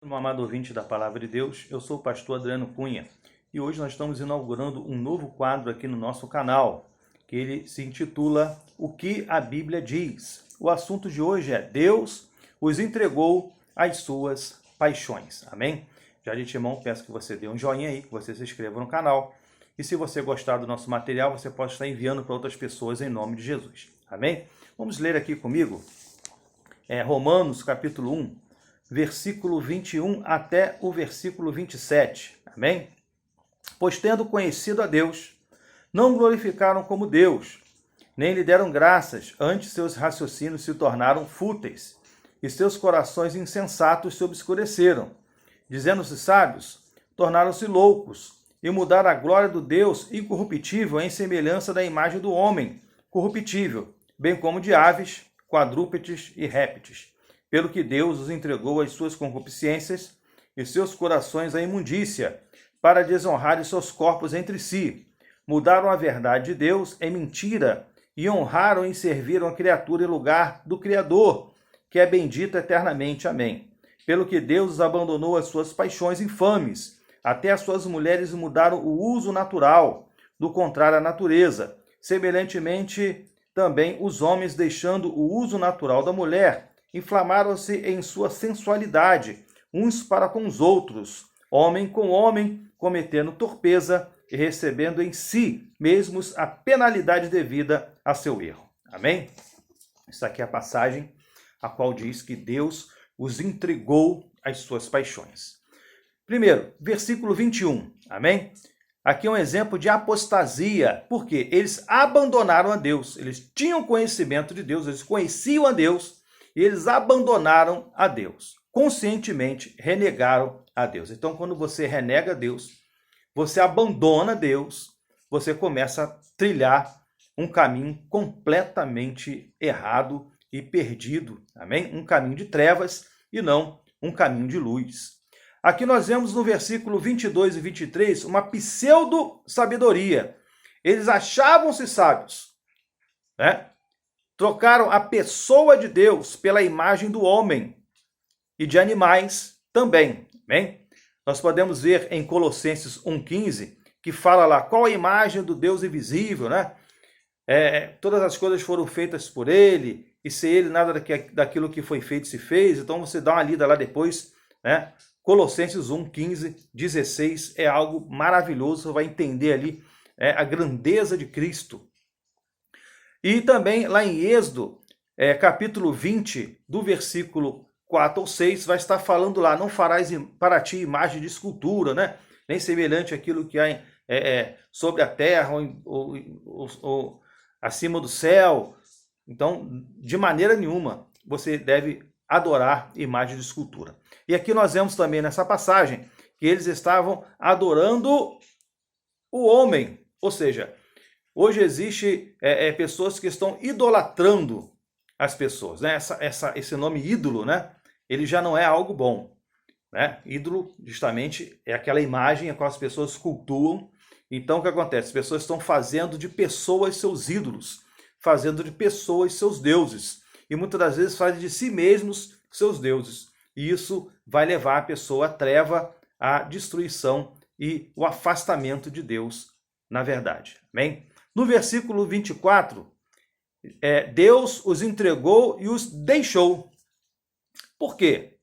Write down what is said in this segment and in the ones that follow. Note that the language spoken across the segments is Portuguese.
Meu amado ouvinte da Palavra de Deus, eu sou o pastor Adriano Cunha e hoje nós estamos inaugurando um novo quadro aqui no nosso canal, que ele se intitula O que a Bíblia diz. O assunto de hoje é Deus os entregou às suas paixões. Amém? Já de antemão, peço que você dê um joinha aí, que você se inscreva no canal. E se você gostar do nosso material, você pode estar enviando para outras pessoas em nome de Jesus. Amém? Vamos ler aqui comigo Romanos capítulo 1. Versículo 21 até o versículo 27. Amém? Pois tendo conhecido a Deus, não glorificaram como Deus, nem lhe deram graças, antes seus raciocínios se tornaram fúteis, e seus corações insensatos se obscureceram. Dizendo-se sábios, tornaram-se loucos, e mudaram a glória do Deus incorruptível em semelhança da imagem do homem, corruptível, bem como de aves, quadrúpedes e répteis. Pelo que Deus os entregou às suas concupiscências e seus corações à imundícia, para desonrarem seus corpos entre si. Mudaram a verdade de Deus em mentira e honraram e serviram a criatura em lugar do Criador, que é bendito eternamente. Amém. Pelo que Deus os abandonou às suas paixões infames, até as suas mulheres mudaram o uso natural, do contrário à natureza. Semelhantemente, também os homens, deixando o uso natural da mulher, inflamaram-se em sua sensualidade, uns para com os outros, homem com homem, cometendo torpeza e recebendo em si mesmos a penalidade devida a seu erro. Amém? Isso aqui é a passagem a qual diz que Deus os entregou às suas paixões. Primeiro, versículo 21. Amém? Aqui é um exemplo de apostasia, porque eles abandonaram a Deus, eles tinham conhecimento de Deus, eles conheciam a Deus, e eles abandonaram a Deus, conscientemente renegaram a Deus. Então, quando você renega a Deus, você abandona Deus, você começa a trilhar um caminho completamente errado e perdido, amém? Um caminho de trevas e não um caminho de luz. Aqui nós vemos no versículo 22 e 23 uma pseudo-sabedoria. Eles achavam-se sábios, né? Trocaram a pessoa de Deus pela imagem do homem e de animais também. Bem, nós podemos ver em Colossenses 1,15, que fala lá qual a imagem do Deus invisível, né? Todas as coisas foram feitas por ele, e sem ele nada daquilo que foi feito se fez. Então você dá uma lida lá depois, né? Colossenses 1,15, 16 é algo maravilhoso, você vai entender ali a grandeza de Cristo. E também lá em Êxodo, capítulo 20, do versículo 4 ou 6, vai estar falando lá, não farás para ti imagem de escultura, né? Nem semelhante àquilo que há sobre a terra ou acima do céu. Então, de maneira nenhuma, você deve adorar imagem de escultura. E aqui nós vemos também nessa passagem que eles estavam adorando o homem, ou seja, hoje existe pessoas que estão idolatrando as pessoas, né? Esse nome ídolo, né? Ele já não é algo bom, né? Ídolo, justamente, é aquela imagem a qual as pessoas cultuam. Então, o que acontece? As pessoas estão fazendo de pessoas seus ídolos, fazendo de pessoas seus deuses. E muitas das vezes fazem de si mesmos seus deuses. E isso vai levar a pessoa à treva, à destruição e o afastamento de Deus, na verdade. Amém? No versículo 24, Deus os entregou e os deixou. Por quê?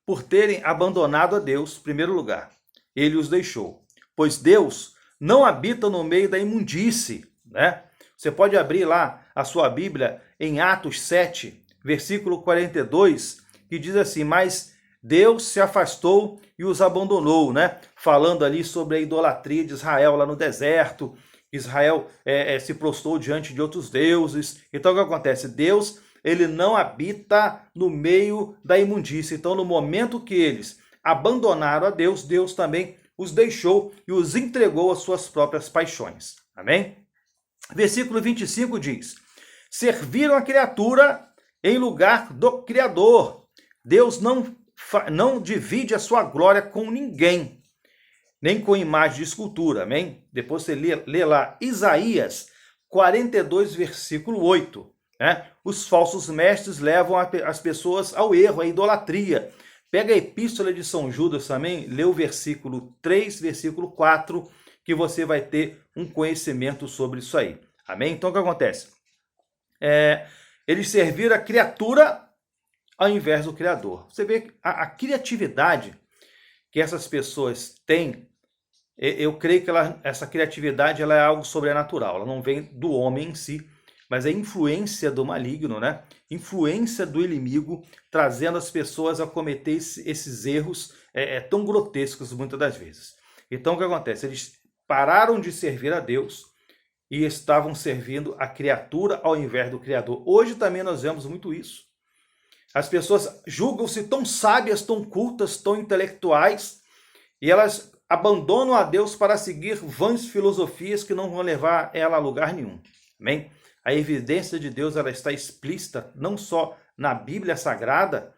Por terem abandonado a Deus, em primeiro lugar. Ele os deixou. Pois Deus não habita no meio da imundície, né? Você pode abrir lá a sua Bíblia em Atos 7, versículo 42, que diz assim, mas Deus se afastou e os abandonou, né? Falando ali sobre a idolatria de Israel lá no deserto. Israel se prostrou diante de outros deuses. Então o que acontece? Deus, ele não habita no meio da imundícia. Então no momento que eles abandonaram a Deus, Deus também os deixou e os entregou às suas próprias paixões. Amém? Versículo 25 diz, serviram a criatura em lugar do Criador. Deus não divide a sua glória com ninguém, nem com imagem de escultura, amém? Depois você lê lá Isaías 42, versículo 8. Né? Os falsos mestres levam as pessoas ao erro, à idolatria, Pega a Epístola de São Judas também, lê o versículo 3, versículo 4, que você vai ter um conhecimento sobre isso aí. Amém? Então o que acontece? Eles serviram a criatura ao invés do Criador. Você vê a criatividade que essas pessoas têm. Eu creio que essa criatividade ela é algo sobrenatural. Ela não vem do homem em si, mas é influência do maligno, né? Influência do inimigo, trazendo as pessoas a cometer esses erros tão grotescos muitas das vezes. Então o que acontece? Eles pararam de servir a Deus e estavam servindo a criatura ao invés do Criador. Hoje também nós vemos muito isso. As pessoas julgam-se tão sábias, tão cultas, tão intelectuais, e elas abandonam a Deus para seguir vãs filosofias que não vão levar ela a lugar nenhum. Amém? A evidência de Deus ela está explícita não só na Bíblia Sagrada,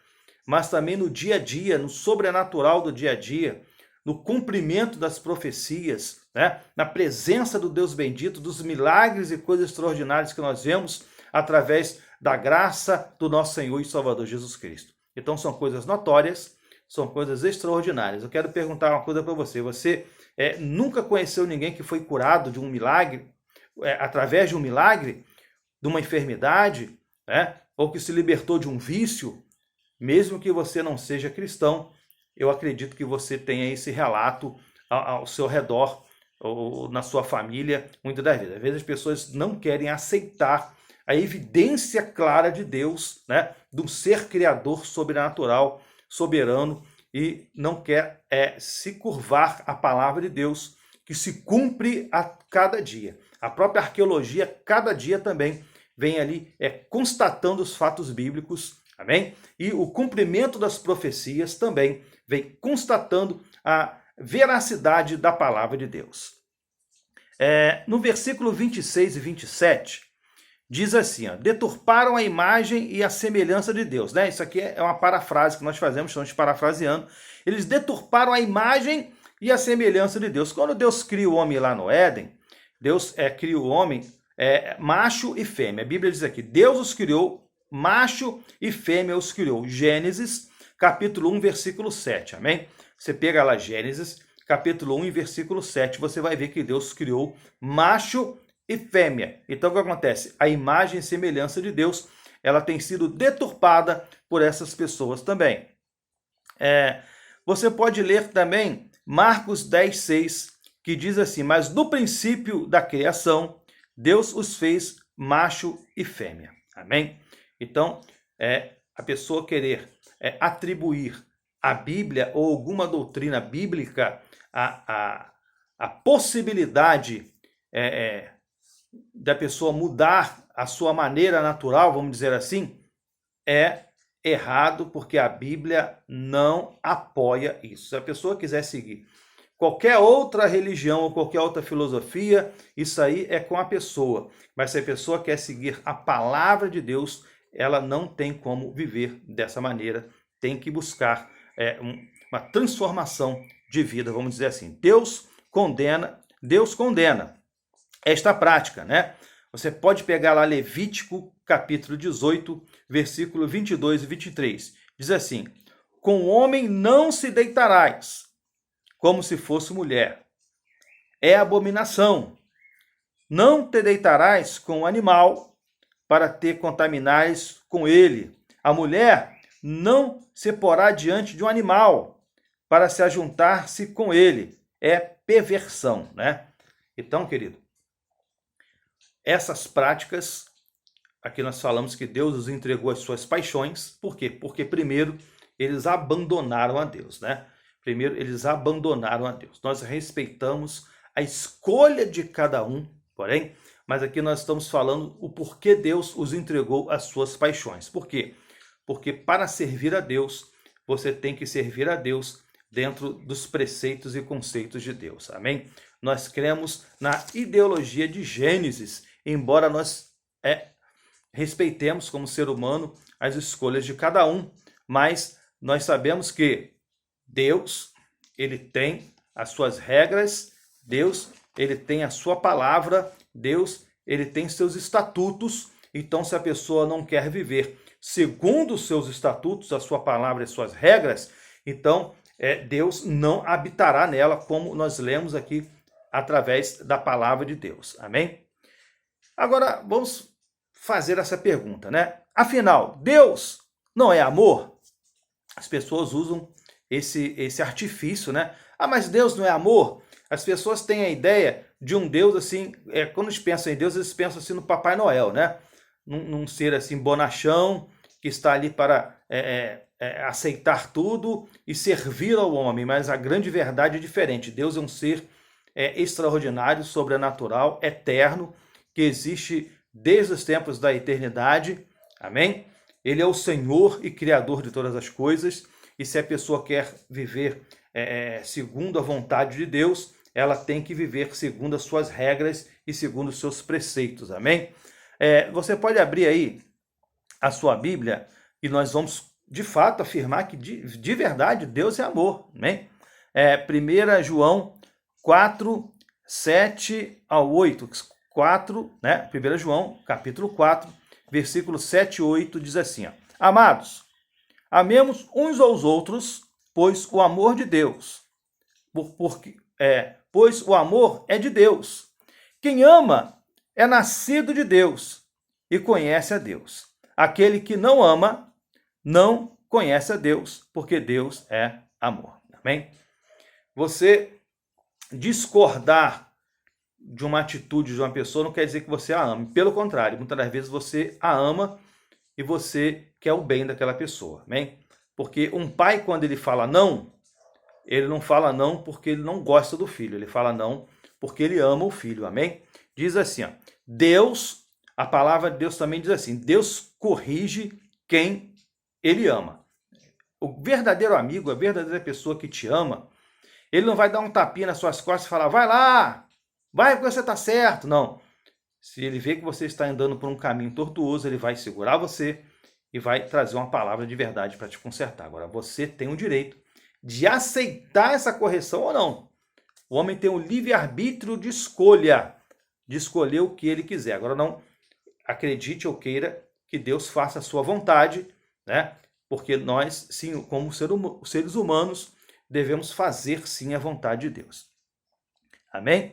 mas também no dia a dia, no sobrenatural do dia a dia, no cumprimento das profecias, né? Na presença do Deus bendito, dos milagres e coisas extraordinárias que nós vemos através da graça do nosso Senhor e Salvador Jesus Cristo. Então são coisas notórias, são coisas extraordinárias. Eu quero perguntar uma coisa para você. Você nunca conheceu ninguém que foi curado de um milagre, através de um milagre, de uma enfermidade, né? Ou que se libertou de um vício? Mesmo que você não seja cristão, eu acredito que você tenha esse relato ao seu redor, ou na sua família, muitas das vezes. Às vezes as pessoas não querem aceitar a evidência clara de Deus, né? De um ser criador sobrenatural, soberano, e não quer se curvar à palavra de Deus, que se cumpre a cada dia. A própria arqueologia, cada dia também, vem ali constatando os fatos bíblicos, amém? E o cumprimento das profecias também vem constatando a veracidade da palavra de Deus. No versículo 26 e 27, diz assim, ó, deturparam a imagem e a semelhança de Deus. Né? Isso aqui é uma parafrase que nós fazemos, estamos parafraseando. Eles deturparam a imagem e a semelhança de Deus. Quando Deus cria o homem lá no Éden, Deus cria o homem macho e fêmea. A Bíblia diz aqui, Deus os criou, macho e fêmea os criou. Gênesis, capítulo 1, versículo 7. Amém? Você pega lá Gênesis, capítulo 1 e versículo 7, você vai ver que Deus criou macho e fêmea. Então o que acontece? A imagem e semelhança de Deus, ela tem sido deturpada por essas pessoas também. Você pode ler também Marcos 10, 6, que diz assim, mas no princípio da criação, Deus os fez macho e fêmea. Amém? Então, a pessoa querer atribuir à Bíblia ou alguma doutrina bíblica a possibilidade da pessoa mudar a sua maneira natural, vamos dizer assim, é errado, porque a Bíblia não apoia isso. Se a pessoa quiser seguir qualquer outra religião ou qualquer outra filosofia, isso aí é com a pessoa. Mas se a pessoa quer seguir a palavra de Deus, ela não tem como viver dessa maneira. Tem que buscar uma transformação de vida, vamos dizer assim. Deus condena esta prática, né? Você pode pegar lá Levítico, capítulo 18, versículo 22 e 23. Diz assim, com o homem não se deitarás, como se fosse mulher. É abominação. Não te deitarás com o animal, para te contaminares com ele. A mulher não se porá diante de um animal, para se ajuntar-se com ele. É perversão, né? Então, querido, essas práticas, aqui nós falamos que Deus os entregou às suas paixões. Por quê? Porque primeiro eles abandonaram a Deus, né? Primeiro eles abandonaram a Deus. Nós respeitamos a escolha de cada um, porém, mas aqui nós estamos falando o porquê Deus os entregou às suas paixões. Por quê? Porque para servir a Deus, você tem que servir a Deus dentro dos preceitos e conceitos de Deus. Amém? Nós cremos na ideologia de Gênesis, embora nós respeitemos como ser humano as escolhas de cada um, mas nós sabemos que Deus, ele tem as suas regras, Deus, ele tem a sua palavra, Deus, ele tem seus estatutos. Então, se a pessoa não quer viver segundo os seus estatutos, a sua palavra e as suas regras, Então, Deus não habitará nela, como nós lemos aqui através da palavra de Deus. Amém? Agora, vamos fazer essa pergunta, né? Afinal, Deus não é amor? As pessoas usam esse artifício, né? Ah, mas Deus não é amor? As pessoas têm a ideia de um Deus assim, quando eles pensam em Deus, eles pensam assim no Papai Noel, né? Num ser assim bonachão, que está ali para aceitar tudo e servir ao homem, mas a grande verdade é diferente. Deus é um ser extraordinário, sobrenatural, eterno, que existe desde os tempos da eternidade, amém? Ele é o Senhor e Criador de todas as coisas, e se a pessoa quer viver segundo a vontade de Deus, ela tem que viver segundo as suas regras e segundo os seus preceitos, amém? Você pode abrir aí a sua Bíblia e nós vamos de fato afirmar que de verdade Deus é amor, amém? 1 João 4, 7 ao 8, 4, né? 1 João, capítulo 4, versículo 7 e 8 diz assim, ó, amados, amemos uns aos outros, pois o amor de Deus, pois o amor é de Deus. Quem ama é nascido de Deus e conhece a Deus. Aquele que não ama não conhece a Deus, porque Deus é amor. Amém? Você discordar de uma atitude de uma pessoa não quer dizer que você a ame. Pelo contrário, muitas das vezes você a ama e você quer o bem daquela pessoa. Amém? Porque um pai, quando ele fala não, ele não fala não porque ele não gosta do filho. Ele fala não porque ele ama o filho. Amém? Diz assim, ó, Deus, a palavra de Deus também diz assim, Deus corrige quem ele ama. O verdadeiro amigo, a verdadeira pessoa que te ama, ele não vai dar um tapinha nas suas costas e falar, vai lá, vai porque você está certo. Não. Se ele vê que você está andando por um caminho tortuoso, ele vai segurar você e vai trazer uma palavra de verdade para te consertar. Agora, você tem o direito de aceitar essa correção ou não. O homem tem o livre-arbítrio de escolher o que ele quiser. Agora, não acredite ou queira que Deus faça a sua vontade, né? Porque nós, sim, como seres humanos, devemos fazer, sim, a vontade de Deus. Amém?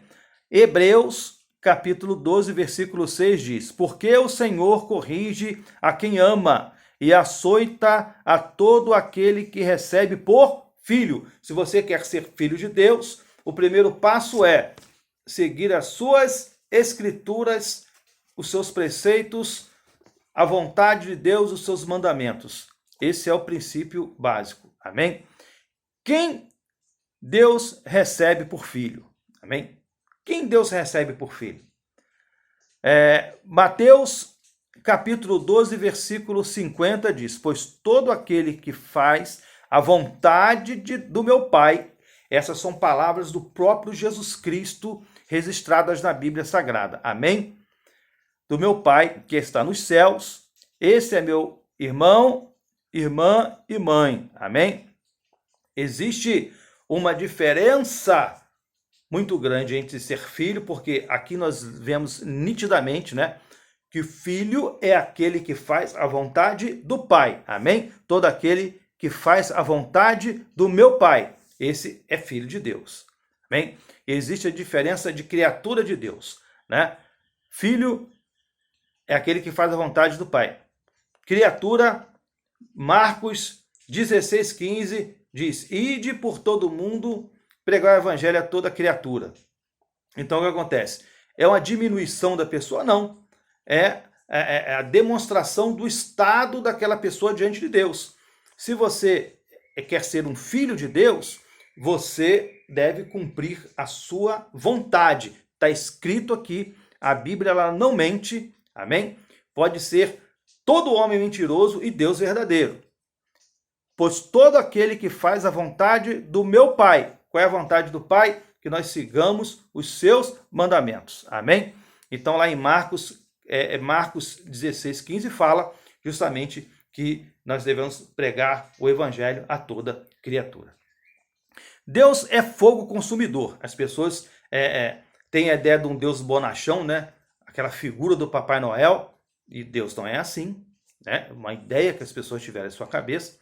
Hebreus, capítulo 12, versículo 6 diz, porque o Senhor corrige a quem ama e açoita a todo aquele que recebe por filho. Se você quer ser filho de Deus, o primeiro passo é seguir as suas escrituras, os seus preceitos, a vontade de Deus, os seus mandamentos. Esse é o princípio básico. Amém? Quem Deus recebe por filho? Amém? Quem Deus recebe por filho? Mateus, capítulo 12, versículo 50 diz, pois todo aquele que faz a vontade do meu Pai, essas são palavras do próprio Jesus Cristo registradas na Bíblia Sagrada. Amém? Do meu Pai que está nos céus, esse é meu irmão, irmã e mãe. Amém? Existe uma diferença muito grande entre ser filho, porque aqui nós vemos nitidamente, né, que filho é aquele que faz a vontade do Pai. Amém? Todo aquele que faz a vontade do meu Pai, esse é filho de Deus. Amém? Existe a diferença de criatura de Deus, né? Filho é aquele que faz a vontade do Pai. Criatura, Marcos 16,15 diz, ide por todo mundo pregar o evangelho a toda criatura. Então o que acontece? É uma diminuição da pessoa? Não. É a demonstração do estado daquela pessoa diante de Deus. Se você quer ser um filho de Deus, você deve cumprir a sua vontade. Está escrito aqui, a Bíblia ela não mente, amém? Pode ser todo homem mentiroso e Deus verdadeiro. Pois todo aquele que faz a vontade do meu Pai. Qual é a vontade do Pai? Que nós sigamos os seus mandamentos. Amém? Então lá em Marcos 16,15 fala justamente que nós devemos pregar o evangelho a toda criatura. Deus é fogo consumidor. As pessoas têm a ideia de um Deus bonachão, né? Aquela figura do Papai Noel. E Deus não é assim, né? Uma ideia que as pessoas tiveram em sua cabeça.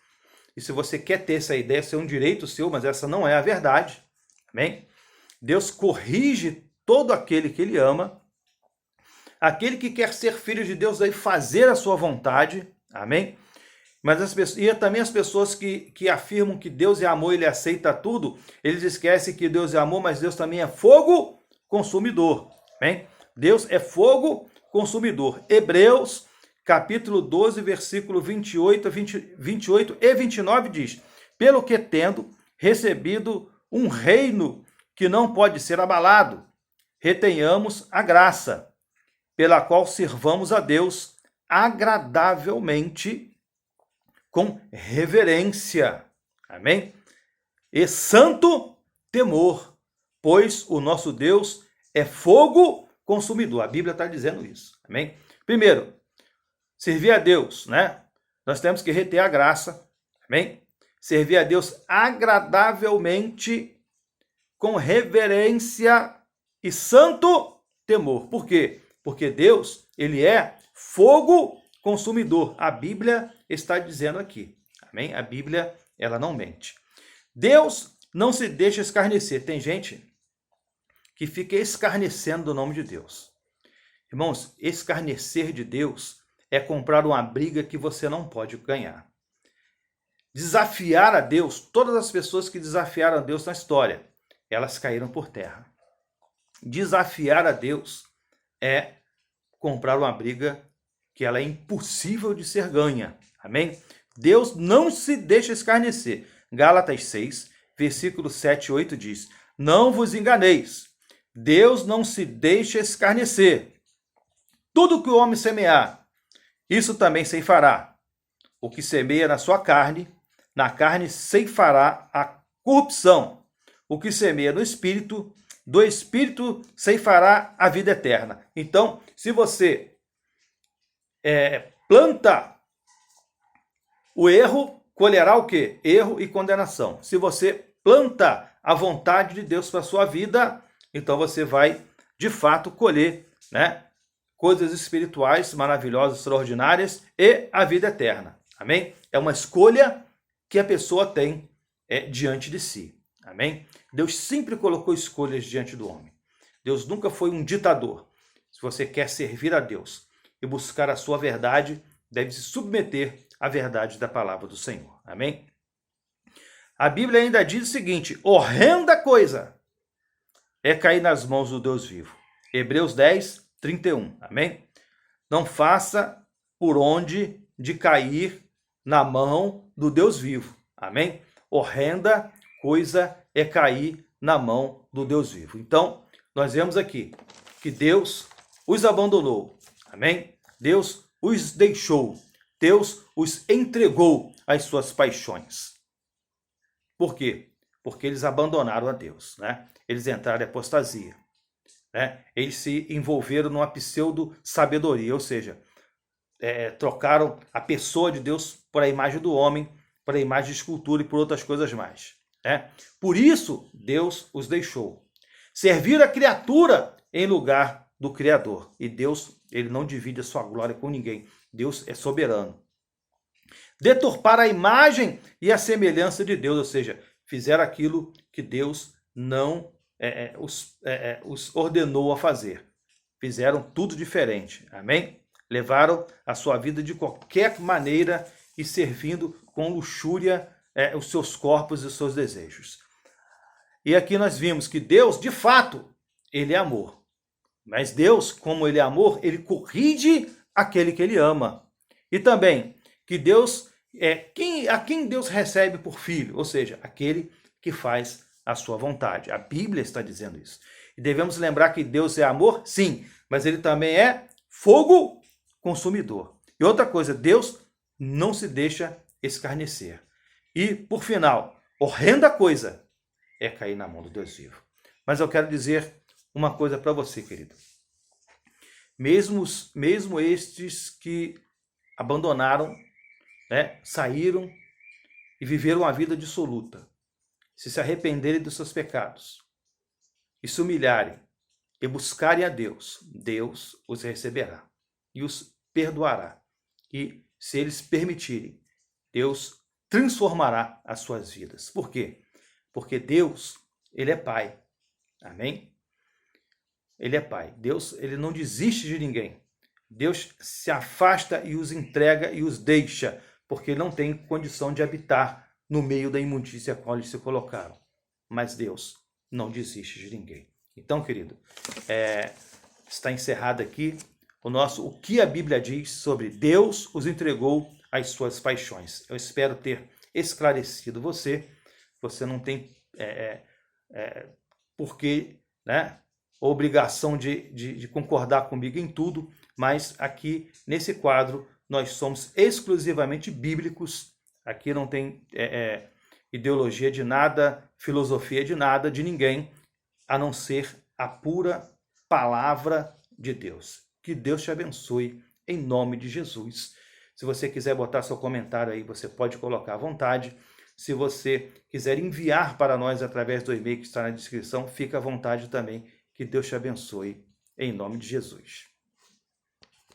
e se você quer ter essa ideia, isso é um direito seu, mas essa não é a verdade. Amém? Deus corrige todo aquele que ele ama, aquele que quer ser filho de Deus, deve fazer a sua vontade. Amém? Mas também as pessoas que afirmam que Deus é amor, ele aceita tudo, eles esquecem que Deus é amor, mas Deus também é fogo consumidor. Amém? Deus é fogo consumidor. Hebreus, capítulo 12, versículo 28 e 29 diz: pelo que tendo recebido um reino que não pode ser abalado, retenhamos a graça, pela qual servamos a Deus agradavelmente, com reverência. Amém? E santo temor, pois o nosso Deus é fogo consumidor. A Bíblia está dizendo isso. Amém? Primeiro, servir a Deus, né? Nós temos que reter a graça. Amém? Servir a Deus agradavelmente, com reverência e santo temor. Por quê? Porque Deus, ele é fogo consumidor. A Bíblia está dizendo aqui. Amém? A Bíblia, ela não mente. Deus não se deixa escarnecer. Tem gente que fica escarnecendo do nome de Deus. Irmãos, escarnecer de Deus é comprar uma briga que você não pode ganhar. Desafiar a Deus, todas as pessoas que desafiaram a Deus na história, elas caíram por terra. Desafiar a Deus é comprar uma briga que ela é impossível de ser ganha. Amém? Deus não se deixa escarnecer. Gálatas 6, versículo 7 e 8 diz: não vos enganeis, Deus não se deixa escarnecer. Tudo que o homem semear, isso também ceifará. O que semeia na sua carne, na carne ceifará a corrupção. O que semeia no espírito, do espírito ceifará a vida eterna. Então, se você planta o erro, colherá o quê? Erro e condenação. Se você planta a vontade de Deus para a sua vida, então você vai, de fato, colher, né, coisas espirituais maravilhosas, extraordinárias e a vida eterna. Amém? É uma escolha que a pessoa tem diante de si. Amém? Deus sempre colocou escolhas diante do homem. Deus nunca foi um ditador. Se você quer servir a Deus e buscar a sua verdade, deve se submeter à verdade da palavra do Senhor. Amém? A Bíblia ainda diz o seguinte: horrenda coisa é cair nas mãos do Deus vivo. Hebreus 10, 31. Amém? Não faça por onde de cair na mão do Deus vivo. Amém? Horrenda coisa é cair na mão do Deus vivo. Então, nós vemos aqui que Deus os abandonou. Amém? Deus os deixou. Deus os entregou às suas paixões. Por quê? Porque eles abandonaram a Deus, né? Eles entraram em apostasia, né? Eles se envolveram numa pseudo-sabedoria, ou seja, trocaram a pessoa de Deus por a imagem do homem, por a imagem de escultura e por outras coisas mais, né? Por isso, Deus os deixou. Servir a criatura em lugar do Criador. E Deus, ele não divide a sua glória com ninguém. Deus é soberano. Deturpar a imagem e a semelhança de Deus, ou seja, fizeram aquilo que Deus não os ordenou a fazer. Fizeram tudo diferente, amém? Levaram a sua vida de qualquer maneira e servindo com luxúria os seus corpos e os seus desejos. E aqui nós vimos que Deus, de fato, ele é amor. Mas Deus, como ele é amor, ele corrige aquele que ele ama. E também que Deus a quem Deus recebe por filho, ou seja, aquele que faz a sua vontade. A Bíblia está dizendo isso. E devemos lembrar que Deus é amor, sim, mas ele também é fogo consumidor. E outra coisa, Deus não se deixa escarnecer. E, por final, horrenda coisa é cair na mão do Deus vivo. Mas eu quero dizer uma coisa para você, querido. Mesmo estes que abandonaram, saíram e viveram uma vida dissoluta, se arrependerem dos seus pecados e se humilharem e buscarem a Deus, Deus os receberá e os perdoará. E se eles permitirem, Deus transformará as suas vidas. Por quê? Porque Deus, Ele é Pai. Amém? Ele é Pai. Deus, Ele não desiste de ninguém. Deus se afasta e os entrega e os deixa, porque Ele não tem condição de habitar no meio da imundícia a qual eles se colocaram. Mas Deus não desiste de ninguém. Então, querido, está encerrado aqui o que a Bíblia diz sobre Deus os entregou às suas paixões. Eu espero ter esclarecido você. Você não tem porquê, né, obrigação de concordar comigo em tudo, mas aqui nesse quadro nós somos exclusivamente bíblicos. Aqui não tem ideologia de nada, filosofia de nada, de ninguém, a não ser a pura palavra de Deus. Que Deus te abençoe em nome de Jesus. Se você quiser botar seu comentário aí, você pode colocar à vontade. Se você quiser enviar para nós através do e-mail que está na descrição, fica à vontade também. Que Deus te abençoe em nome de Jesus.